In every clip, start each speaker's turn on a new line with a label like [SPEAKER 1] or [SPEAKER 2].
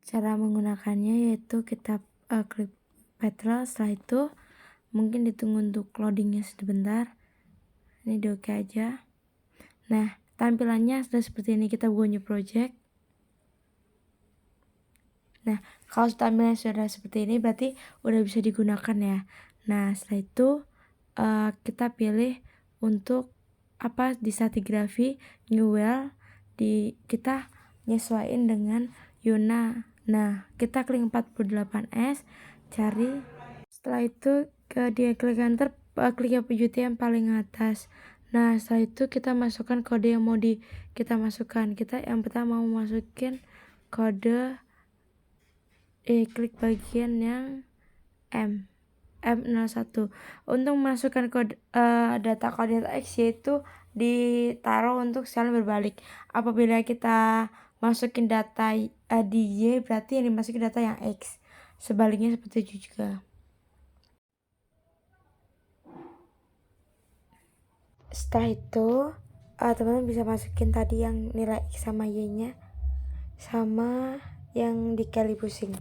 [SPEAKER 1] Cara menggunakannya yaitu kita klik petrol, setelah itu mungkin ditunggu untuk loadingnya sebentar. Ini di oke aja. Nah, tampilannya sudah seperti ini. Kita buka new project. Nah, kalau tampilannya sudah seperti ini berarti udah bisa digunakan ya. Nah, setelah itu kita pilih untuk di stratigraphy new well, kita nyesuaiin dengan Yuna. Nah, kita klik 48S, cari. Setelah itu dia klik enter, klik yang paling atas. Nah, setelah itu kita masukkan kode yang mau kita masukkan. Kita yang pertama mau masukin kode, klik bagian yang M01. Untuk memasukkan kode data koordinat X yaitu ditaruh untuk sel berbalik. Apabila kita masukin data di Y, berarti yang dimasukin data yang X. Sebaliknya seperti itu juga. Setelah itu teman-teman bisa masukin tadi yang nilai X sama Y-nya sama yang dikali pusing.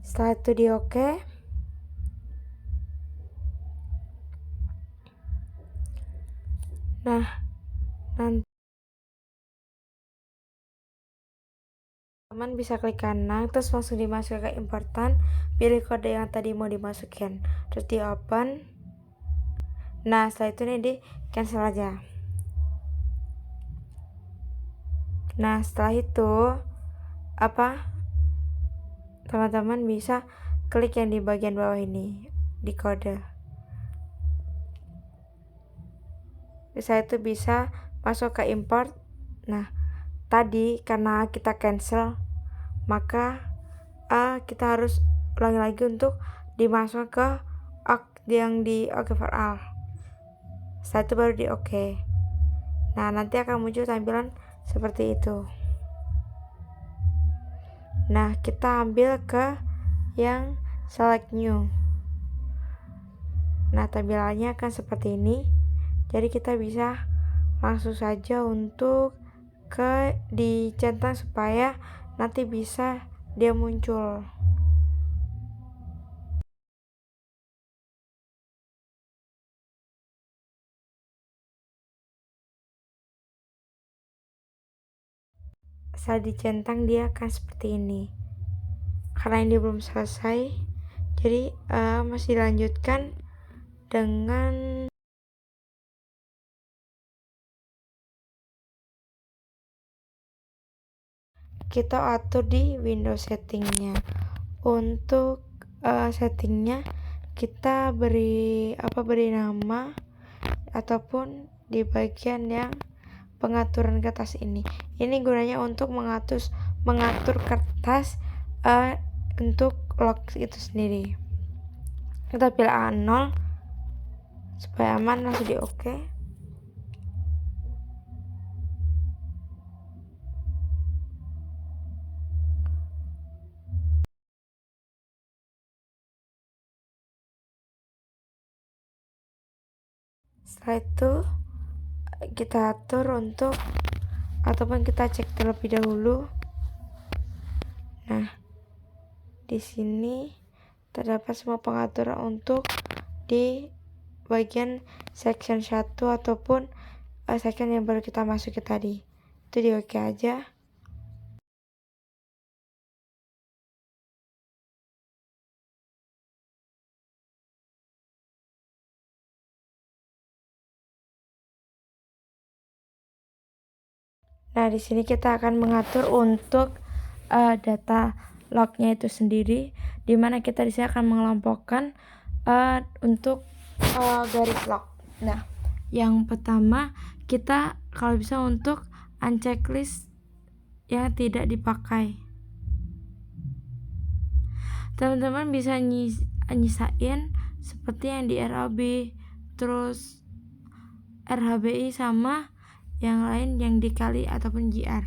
[SPEAKER 1] Setelah itu di oke. Nah, nanti teman bisa klik kanan, terus langsung dimasukkan ke important, pilih kode yang tadi mau dimasukin, terus di open. Nah, setelah itu nih di cancel aja. Nah, setelah itu teman-teman bisa klik yang di bagian bawah ini, di kode. Bisa itu bisa masuk ke import. Nah, tadi karena kita cancel, maka kita harus ulangi lagi untuk dimasuk ke yang di oke for all. Setelah itu baru di oke. Nah, nanti akan muncul tampilan seperti itu. Nah, kita ambil ke yang select new. Nah, tampilannya akan seperti ini. Jadi kita bisa langsung saja untuk dicentang supaya nanti bisa dia muncul. Saat dicentang dia akan seperti ini. Karena ini belum selesai, jadi masih dilanjutkan dengan kita atur di Windows settingnya. Untuk settingnya kita beri nama ataupun di bagian yang pengaturan kertas ini. Ini gunanya untuk mengatur kertas untuk log itu sendiri. Kita pilih A0 supaya aman, langsung di oke. Setelah itu kita atur untuk ataupun kita cek terlebih dahulu. Nah, di sini terdapat semua pengaturan untuk di bagian section 1 ataupun section yang baru kita masukin tadi. Itu di oke aja. Nah, di sini kita akan mengatur untuk data lognya itu sendiri, di mana kita di sini akan mengelompokkan untuk garis log. Nah, yang pertama kita kalau bisa untuk unchecklist yang tidak dipakai. Teman-teman bisa nyisain seperti yang di RAB, terus RHBI sama yang lain yang dikali ataupun JR.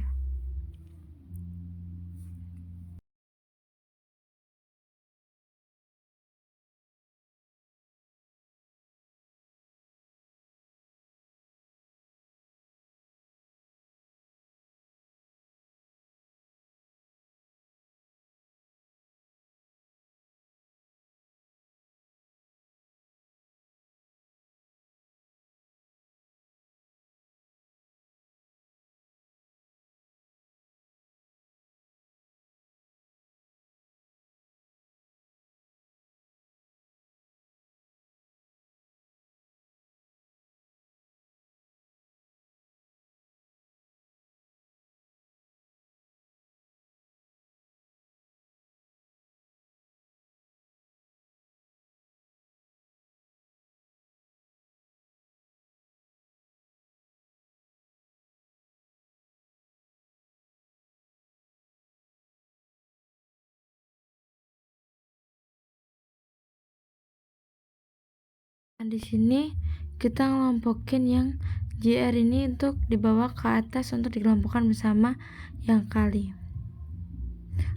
[SPEAKER 1] Nah, di sini kita ngelompokin yang JR ini untuk dibawa ke atas untuk dikelompokkan bersama yang kali.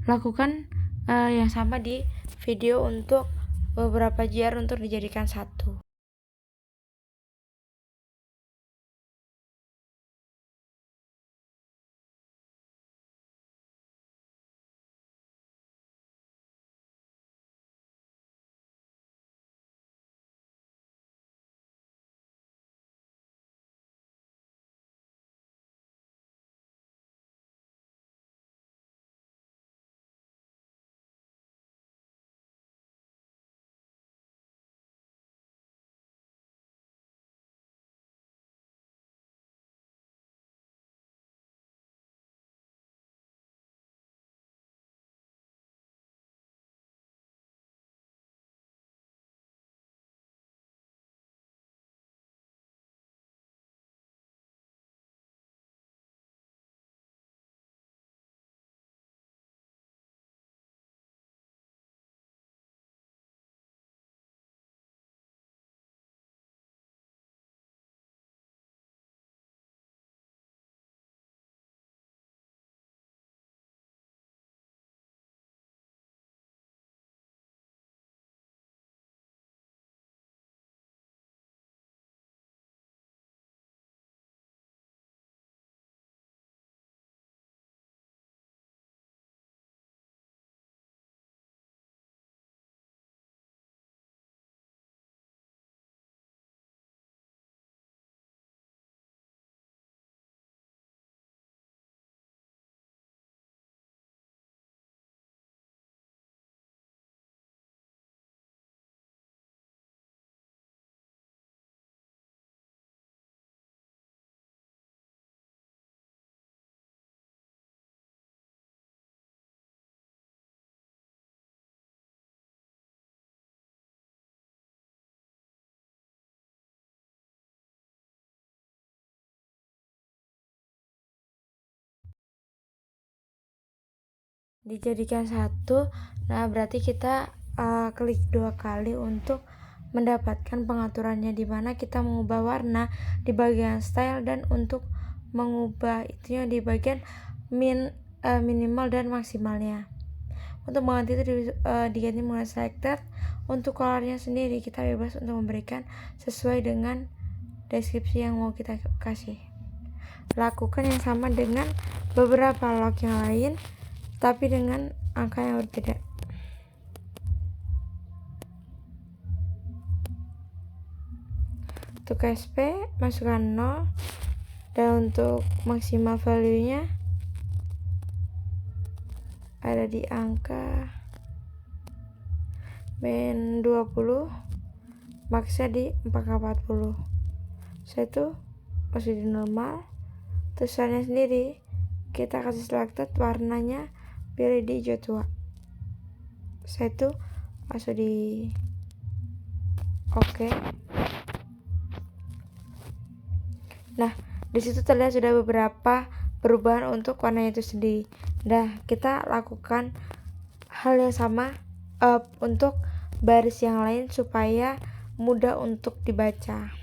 [SPEAKER 1] Lakukan yang sama di video untuk beberapa JR untuk dijadikan satu. Dijadikan satu. Nah, berarti kita klik 2 kali untuk mendapatkan pengaturannya, di mana kita mengubah warna di bagian style dan untuk mengubah itunya di bagian minimal dan maksimalnya. Untuk mengganti itu diganti menggunakan selected. Untuk colornya sendiri kita bebas untuk memberikan sesuai dengan deskripsi yang mau kita kasih. Lakukan yang sama dengan beberapa log yang lain, tapi dengan angka yang berbeda. Untuk SP masukkan 0, dan untuk maksimal value nya ada di angka min 20, maksnya di 4x40. Saya itu masih di normal. Tulisannya sendiri kita kasih selected, warnanya pilih di hijau tua. Setelah itu langsung di oke. Nah, disitu terlihat sudah beberapa perubahan untuk warnanya itu sendiri. Nah, kita lakukan hal yang sama untuk baris yang lain supaya mudah untuk dibaca.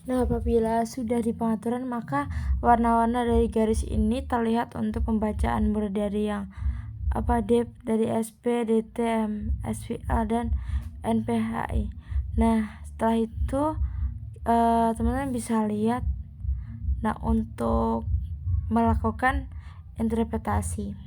[SPEAKER 1] Nah, apabila sudah di pengaturan, maka warna-warna dari garis ini terlihat untuk pembacaan mulai dari yang depth, dari SP, DTM, SVA, dan NPHI. Nah, setelah itu teman-teman bisa lihat. Nah, untuk melakukan interpretasi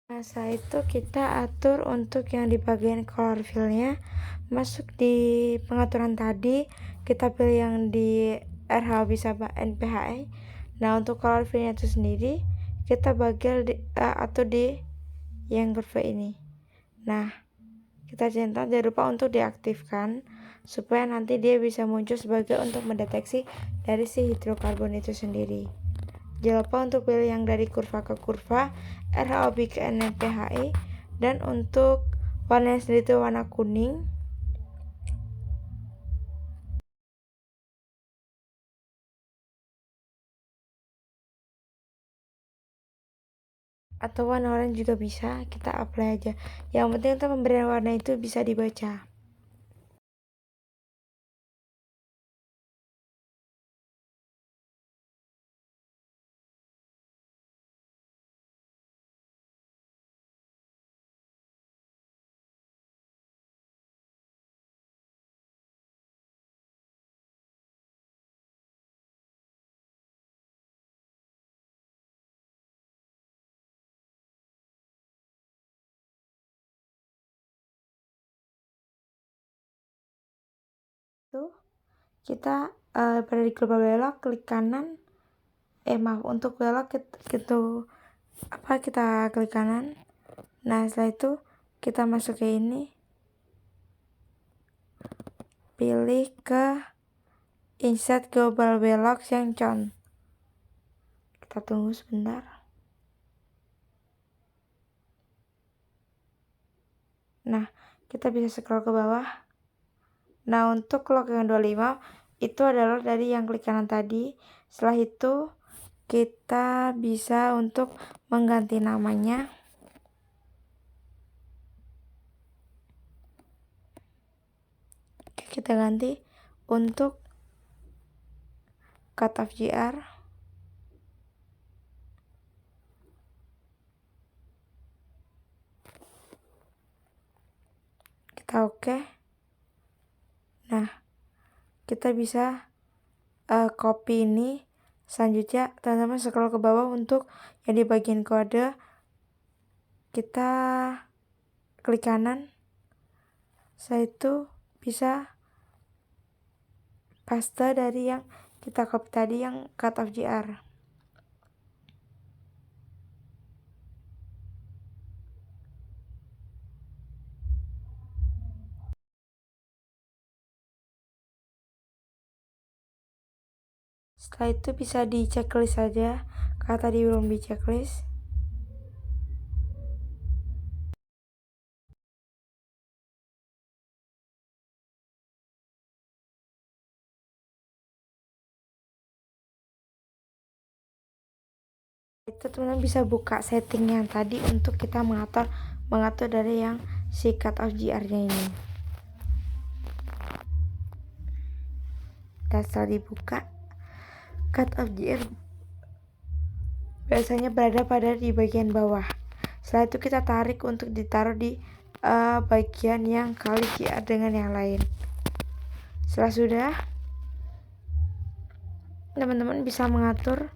[SPEAKER 1] Nah, setelah itu kita atur untuk yang di bagian color fill-nya, masuk di pengaturan tadi, kita pilih yang di RHB sama NPHI. Nah, untuk color fill-nya itu sendiri, kita bagian atau di yang kurva ini. Nah, kita centang, jangan lupa untuk diaktifkan supaya nanti dia bisa muncul sebagai untuk mendeteksi dari si hidrokarbon itu sendiri. Jangan lupa untuk pilih yang dari kurva ke kurva, RHOB ke NPHI, dan untuk warna sendiri itu warna kuning. Atau warna oranye juga bisa, kita apply aja. Yang penting untuk pemberian warna itu bisa dibaca. itu kita pada di global belok klik kanan, untuk belok kita klik kanan. Nah setelah itu kita masuk ke ini, pilih ke insert global belok Shengchon. Kita tunggu sebentar. Nah kita bisa scroll ke bawah. Nah untuk log yang 25 itu adalah dari yang klik kanan tadi. Setelah itu kita bisa untuk mengganti namanya. Kita ganti untuk cut of GR. Kita oke. Nah kita bisa copy ini. Selanjutnya teman-teman scroll ke bawah untuk yang di bagian kode, kita klik kanan. Setelah itu bisa paste dari yang kita copy tadi yang cut of GR. Setelah itu bisa di checklist saja, karena tadi belum di checklist. Itu teman-teman bisa buka setting yang tadi untuk kita mengatur dari yang si cut of GR-nya ini. Dan setelah dibuka, cut of GR biasanya berada pada di bagian bawah. Setelah itu kita tarik untuk ditaruh di bagian yang kali GR dengan yang lain. Setelah sudah, teman-teman bisa mengatur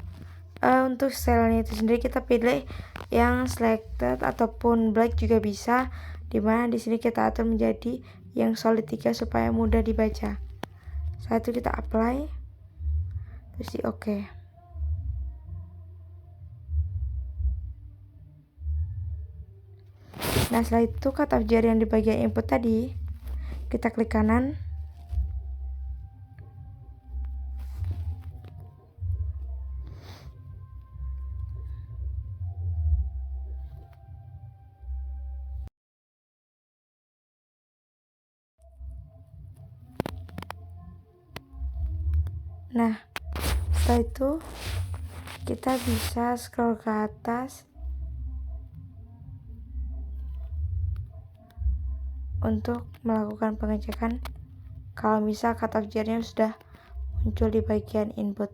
[SPEAKER 1] untuk stylenya itu sendiri. Kita pilih yang selected ataupun black juga bisa, dimana di sini kita atur menjadi yang solid 3 supaya mudah dibaca. Setelah itu kita apply, terus di oke. Nah setelah itu cut of GR yang di bagian input tadi, kita klik kanan. Nah setelah itu kita bisa scroll ke atas untuk melakukan pengecekan kalau misal cut of GR-nya sudah muncul di bagian input.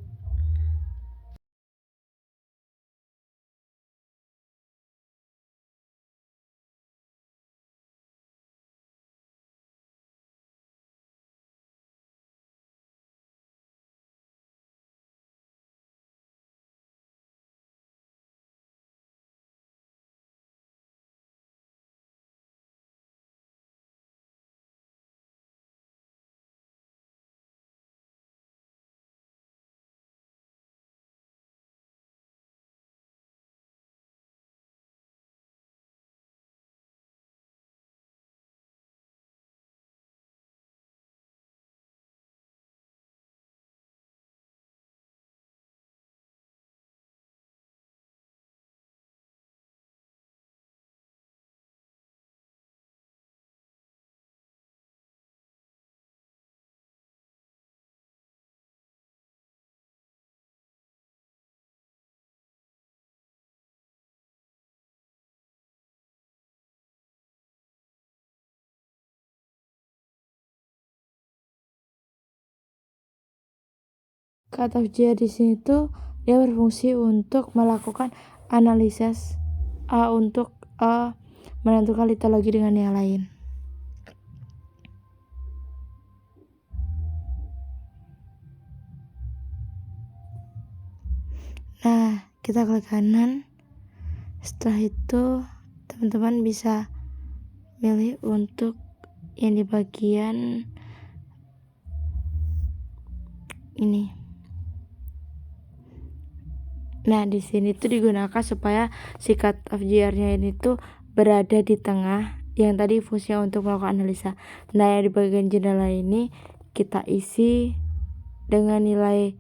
[SPEAKER 1] Cut of GR di sini tuh dia berfungsi untuk melakukan analisis untuk menentukan litologi dengan yang lain. Nah kita klik kanan. Setelah itu teman-teman bisa milih untuk yang di bagian ini. Nah, di sini tuh digunakan supaya si cut off GR-nya ini tuh berada di tengah, yang tadi fungsinya untuk melakukan analisa. Nah, yang di bagian jendela ini kita isi dengan nilai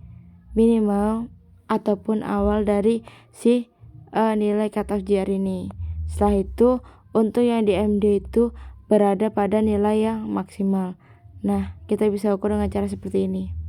[SPEAKER 1] minimal ataupun awal dari si nilai cut off GR ini. Setelah itu untuk yang di MD itu berada pada nilai yang maksimal. Nah, kita bisa ukur dengan cara seperti ini.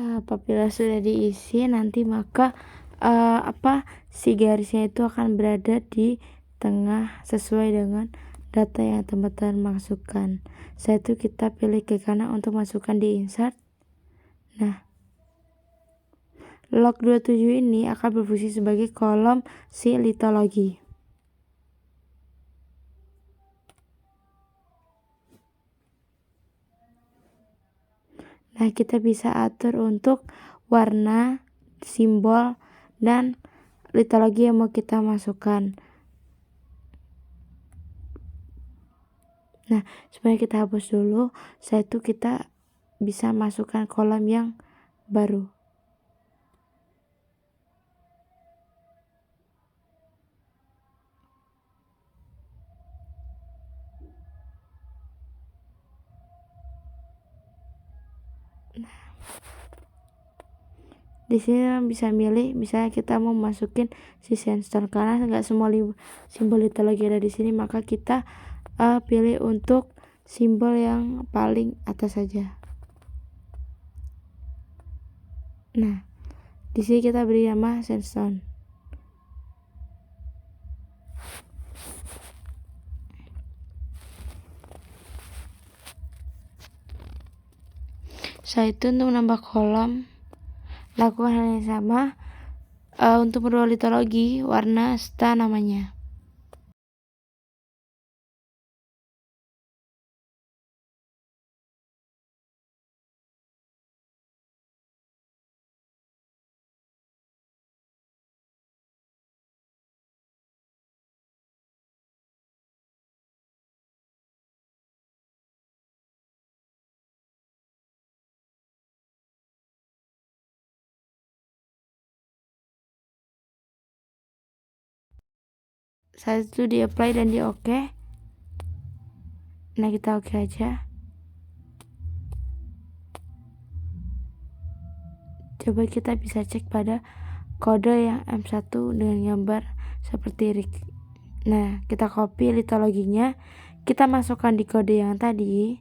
[SPEAKER 1] Apabila sudah diisi, nanti maka si garisnya itu akan berada di tengah sesuai dengan data yang teman-teman masukkan. Setelah itu kita pilih ke kanan untuk masukkan di insert. Nah, log 27 ini akan berfungsi sebagai kolom si litologi. Nah, kita bisa atur untuk warna, simbol, dan litologi yang mau kita masukkan. Nah, supaya kita hapus dulu, setelah itu kita bisa masukkan kolom yang baru. Di sini bisa milih, misalnya kita mau masukin si sandstone, karena nggak semua simbol litologi ada di sini, maka kita pilih untuk simbol yang paling atas saja. Nah, di sini kita beri nama sandstone. Setelah itu untuk menambah kolom, lakukan hal yang sama. Untuk berubah litologi, warna sta namanya. Saat itu di apply dan di oke. Nah, kita oke aja. Coba kita bisa cek pada kode yang M1 dengan gambar seperti rig. Nah, kita copy litologinya, kita masukkan di kode yang tadi.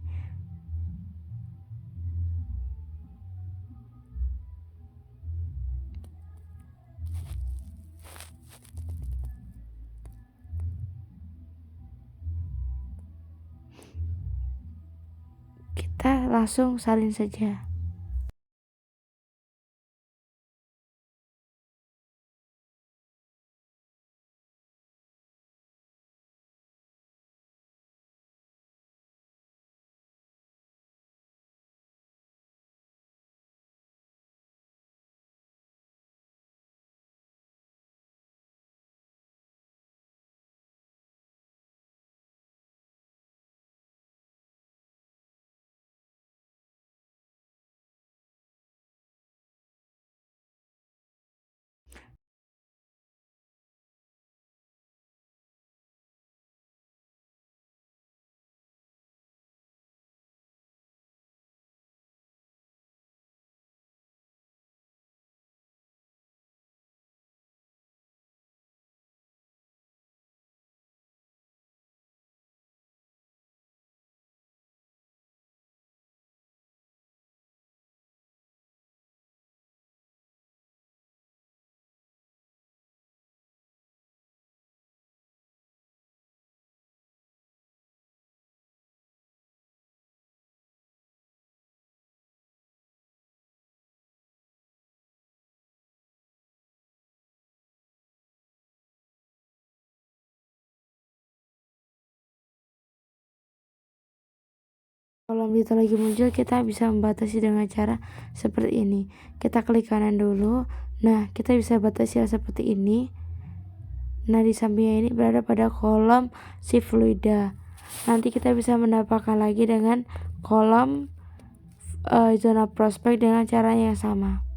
[SPEAKER 1] langsung salin saja. Kalau itu lagi muncul, kita bisa membatasi dengan cara seperti ini. Kita klik kanan dulu. Nah, kita bisa batasi seperti ini. Nah, di sampingnya ini berada pada kolom si fluida. Nanti kita bisa mendapatkan lagi dengan kolom zona prospek dengan cara yang sama.